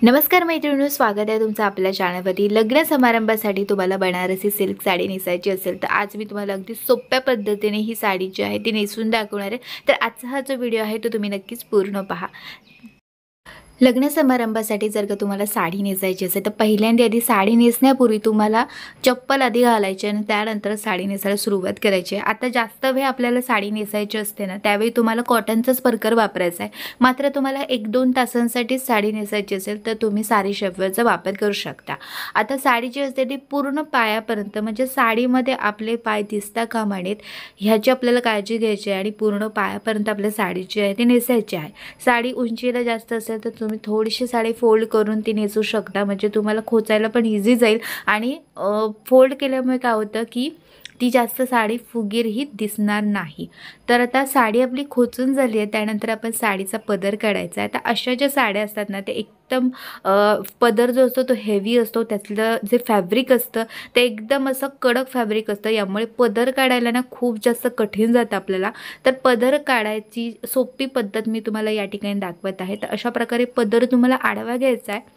नमस्कार मैत्रिणींनो, स्वागत आहे तुमचं आपल्या चॅनलवरती। लग्न समारंभासाठी तुम्हाला बनारसी सिल्क साडी नेसायची असेल तर आज मी तुम्हाला अगदी सोप्या पद्धतीने ही साडी जी आहे ती नेसून दाखवणार आहे। तर आजचा हा जो व्हिडिओ आहे तो तुम्ही नक्कीच पूर्ण पहा। लग्न समारंभासाठी जर का तुम्हाला साडी नेसायची असेल तर पहिल्यांदा आधी साडी नेसण्यापूर्वी तुम्हाला चप्पल आधी घालायची आणि त्यानंतर साडी नेसायला सुरुवात करायची आहे। आता जास्त वेळ आपल्याला साडी नेसायची असते ना, त्यावेळी तुम्हाला कॉटनचाच परकर वापरायचा आहे। मात्र तुम्हाला 1-2 तासांसाठी साडी नेसायची असेल तर तुम्ही साडी शेपवेअरचा वापर करू शकता। आता साडी जी असते ती पूर्ण पायापर्यंत, म्हणजे साडीमध्ये आपले पाय दिसता कामा नयेत ह्याची आपल्याला काळजी घ्यायची आहे आणि पूर्ण पायापर्यंत आपल्या साडी जी आहे ती नेसायची आहे। साडी उंचीला जास्त असेल तर तुम्ही थोडीशी साडी फोल्ड करून ती नेसू शकता, म्हणजे तुम्हाला खोचायला पण इझी जाईल। आणि फोल्ड केल्यामुळे काय होतं की ती जास्त साडी फुगीरही दिसणार नाही। तर आता साडी आपली खोचून झाली आहे, त्यानंतर आपण साडीचा पदर काढायचा आहे। आता अशा ज्या साड्या असतात ना ते एकदम पदर जो असतो तो हेवी असतो, त्यातलं जे फॅब्रिक असतं ते एकदम असं कडक फॅब्रिक असतं, यामुळे पदर काढायला ना खूप जास्त कठीण जातं आपल्याला। तर पदर काढायची सोपी पद्धत मी तुम्हाला या ठिकाणी दाखवत आहे। तर अशा प्रकारे पदर तुम्हाला आडवा घ्यायचा आहे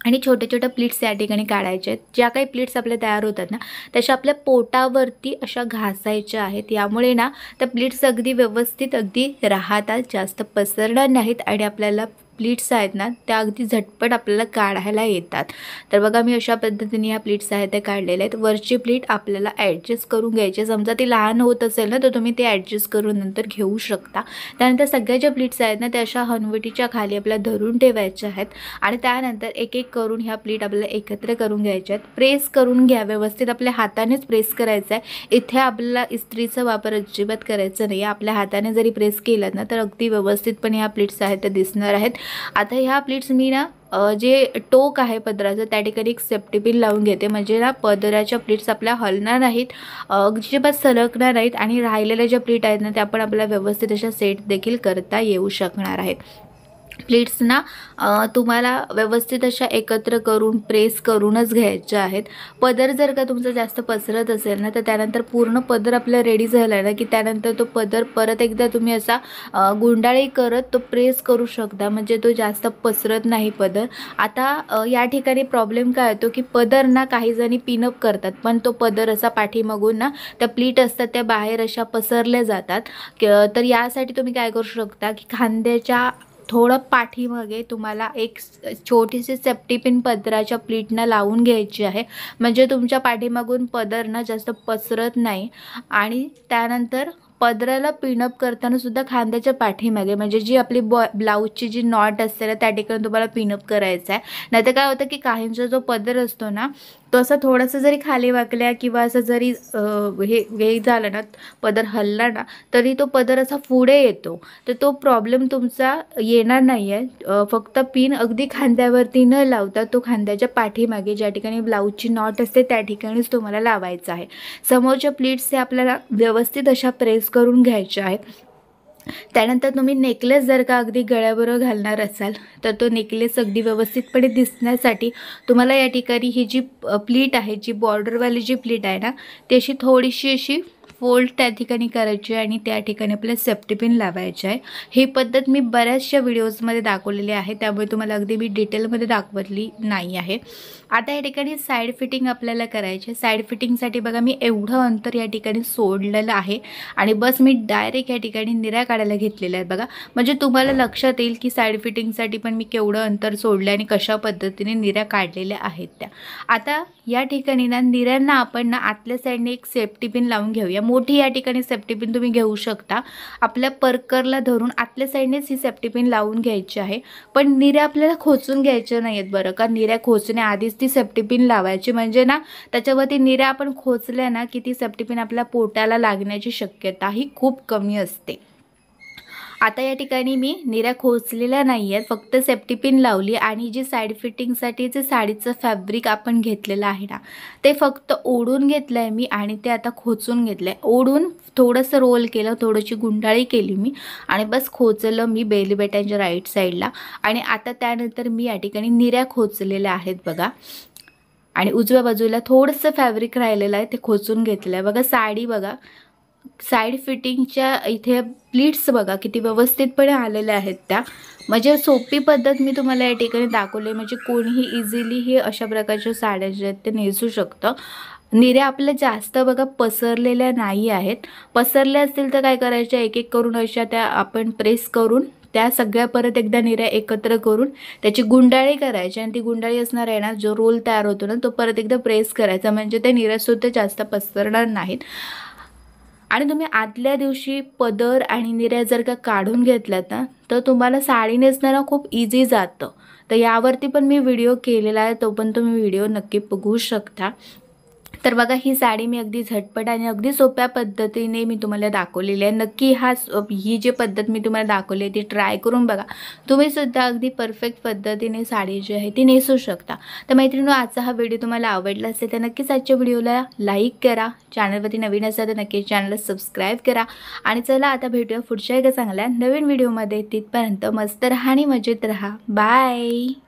आणि छोटे छोटे प्लीट्स या ठिकाणी काढायचे आहेत। ज्या काही प्लीट्स आपले तयार होतात ना तशा आपल्या पोटावरती अशा घासायच्या आहेत, यामुळे ना त्या प्लीट्स अगदी व्यवस्थित अगदी राहतात, जास्त पसरणार नाहीत आणि आपल्याला प्लीट्स आहेत ना त्या अगदी झटपट आपल्याला काढायला येतात। तर बघा मी अशा पद्धतीने ह्या प्लीट्स आहेत त्या काढलेल्या आहेत। वरची प्लीट आपल्याला ॲडजस्ट करून घ्यायची, समजा ती लहान होत असेल ना तर तुम्ही ते ॲडजस्ट करून नंतर घेऊ शकता। त्यानंतर सगळ्या ज्या प्लीट्स आहेत ना त्या अशा हनवटीच्या खाली आपल्याला धरून ठेवायच्या आहेत आणि त्यानंतर एक एक करून ह्या प्लीट आपल्याला एकत्र करून घ्यायच्या आहेत। प्रेस करून घ्या व्यवस्थित, आपल्या हातानेच प्रेस करायचं आहे। इथे आपल्याला इस्त्रीचा वापर अजिबात करायचा नाही, आपल्या हाताने जरी प्रेस केलं ना तर अगदी व्यवस्थितपणे ह्या प्लीट्स आहेत त्या दिसणार आहेत। आता ह्या प्लीट्स मी ना जे टोक आहे पदराचं त्या ठिकाणी एक सेफ्टी पिन लावून घेते, म्हणजे ना पदराच्या प्लीट्स आपल्या हलणार नाहीत, अजिबात सरकणार नाहीत आणि राहिलेल्या ज्या प्लीट आहेत ना त्या पण आपल्याला व्यवस्थित अशा सेट देखील करता येऊ शकणार आहेत। प्लीट्स ना तुम्हाला व्यवस्थित अशा एकत्र करून प्रेस करूनच घ्यायच्या आहेत। पदर जर का तुमचा जास्त पसरत असेल ना तर त्यानंतर पूर्ण पदर आपला रेडी झाला ना की त्यानंतर तो पदर परत एकदा तुम्ही असा गुंडाळी करत तो प्रेस करू शकता, म्हणजे तो जास्त पसरत नाही पदर। आता या ठिकाणी प्रॉब्लेम काय येतो की पदर ना काही जणी पिनअप करतात, पण तो पदर असा पाठीमागून ना त्या प्लीट असतात त्या बाहेर अशा पसरल्या जातात। तर यासाठी तुम्ही काय करू शकता की खांद्याच्या थोडं पाठीमागे तुम्हाला एक छोटीशी सेफ्टी पिन पदराच्या प्लीटना लावून घ्यायची आहे, म्हणजे तुमच्या पाठीमागून पदर ना जास्त पसरत नाही। आणि त्यानंतर पदराला पिनअप करताना सुद्धा खांद्याच्या पाठीमागे, म्हणजे जी आपली ब्लाऊजची जी नॉट असते ना त्या ठिकाणी तुम्हाला पिनअप करायचं आहे। नाहीतर काय होतं की काहींचा जो पदर असतो ना तो असं थोडंसं जरी खाली वाकल्या किंवा असं जरी हे झालं ना पदर हलला ना तरी तो पदर असा पुढे येतो, तर तो प्रॉब्लेम तुमचा येणार नाही आहे। फक्त पिन अगदी खांद्यावरती न लावता तो खांद्याच्या पाठीमागे ज्या ठिकाणी ब्लाऊजची नॉट असते त्या ठिकाणीच तुम्हाला लावायचा आहे। समोरच्या प्लीट्स ते आपल्याला व्यवस्थित अशा प्रेस करून घ्यायच्या आहेत। त्यानंतर तुम्ही नेकलेस जर का अगदी गळ्याबरोबर घालणार असाल तर तो नेकलेस अगदी व्यवस्थितपणे दिसण्यासाठी तुम्हाला या ठिकाणी ही जी प्लीट आहे, जी बॉर्डरवाली जी प्लीट आहे ना ती अशी थोडीशी अशी फोल्ड त्या ठिकाणी करायची आणि त्या ठिकाणी आपल्याला सेफ्टी पिन लावायची आहे। ही पद्धत मी बऱ्याचशा व्हिडिओजमध्ये दाखवलेली आहे, त्यामुळे तुम्हाला अगदी मी डिटेलमध्ये दाखवली नाही आहे। आता या ठिकाणी साईड फिटिंग आपल्याला करायची आहे। साईड फिटिंगसाठी बघा मी एवढं अंतर या ठिकाणी सोडलेलं आहे आणि बस मी डायरेक्ट या ठिकाणी निऱ्या काढायला घेतलेल्या आहेत बघा, म्हणजे तुम्हाला लक्षात येईल की साईड फिटिंगसाठी पण मी केवढं अंतर सोडलं आणि कशा पद्धतीने निऱ्या काढलेल्या आहेत त्या। आता या ठिकाणी ना निऱ्यांना आपण ना आतल्या साईडने एक सेफ्टी पिन लावून घेऊया। मोठी या ठिकाणी सेफ्टी पिन तुम्ही घेऊ शकता, आपल्या परकरला धरून आतल्या साईडनेच ही सेफ्टी पिन लावून घ्यायची आहे। पण निऱ्या आपल्याला खोचून घ्यायच्या नाहीत बरं का, निऱ्या खोचण्याआधीच ती सेफ्टी पिन लावायची, म्हणजे ना त्याच्यावरती निऱ्या आपण खोचल्या ना की ती सेफ्टी पिन आपल्या पोटाला लागण्याची शक्यता ही खूप कमी असते। आता या ठिकाणी मी निऱ्या खोचलेल्या नाही आहेत, फक्त सेफ्टी पिन लावली आणि जी साईड फिटिंगसाठी जे साडीचं फॅब्रिक आपण घेतलेलं आहे ना ते फक्त ओढून घेतलं आहे मी आणि ते आता खोचून घेतलं आहे। ओढून थोडंसं रोल केलं, थोडीशी गुंडाळी केली मी आणि बस खोचलं मी बेली बटनच्या राईट साईडला। आणि आता त्यानंतर मी या ठिकाणी निऱ्या खोचलेल्या आहेत बघा आणि उजव्या बाजूला थोडंसं फॅब्रिक राहिलेलं आहे ते खोचून घेतलं आहे बघा। साडी बघा साईड फिटिंगच्या इथे प्लीट्स बघा किती व्यवस्थितपणे आलेल्या आहेत त्या. म्हणजे सोपी पद्धत मी तुम्हाला या ठिकाणी दाखवली, म्हणजे कोणीही इझिली हे अशा प्रकारच्या साड्या ज्या आहेत ते नेसू शकतं. निऱ्या आपल्या जास्त बघा पसरलेल्या नाही आहेत. पसरल्या असतील तर काय करायच्या, एक एक करून अशा त्या आपण प्रेस करून त्या सगळ्या परत एकदा निऱ्या एकत्र करून त्याची गुंडाळी करायची, आणि ती गुंडाळी असणार आहे ना, जो रोल तयार होतो ना, तो परत एकदा प्रेस करायचा, म्हणजे त्या निऱ्यासुद्धा जास्त पसरणार नाहीत. आणि तुम्ही आदल्या दिवशी पदर आणि निऱ्या जर का काढून घेतल्यात ना, तर तुम्हाला साडी नेसताना खूप इझी जातं. तर यावरती पण मी व्हिडिओ केलेला आहे, तो पण तुम्ही व्हिडिओ नक्की बघू शकता. तर बघा, ही साडी मी अगदी झटपट आणि अगदी सोप्या पद्धतीने मी तुम्हाला दाखवलेली आहे. नक्की ही जी पद्धत मी तुम्हाला दाखवली आहे ती ट्राय करून बघा. तुम्ही सुद्धा अगदी परफेक्ट पद्धतीने साडी जी आहे ती नेसू शकता. तर मैत्रिणींनो, आजचा हा व्हिडिओ तुम्हाला आवडला असेल तर नक्कीच आजच्या व्हिडिओला लाईक करा. चॅनलवरती नवीन असाल तर नक्की चॅनलला सबस्क्राईब करा. आणि चला आता भेटूया पुढच्या एका चांगल्या नवीन व्हिडिओमध्ये. तिथपर्यंत मस्त राहा आणि मजेत राहा. बाय.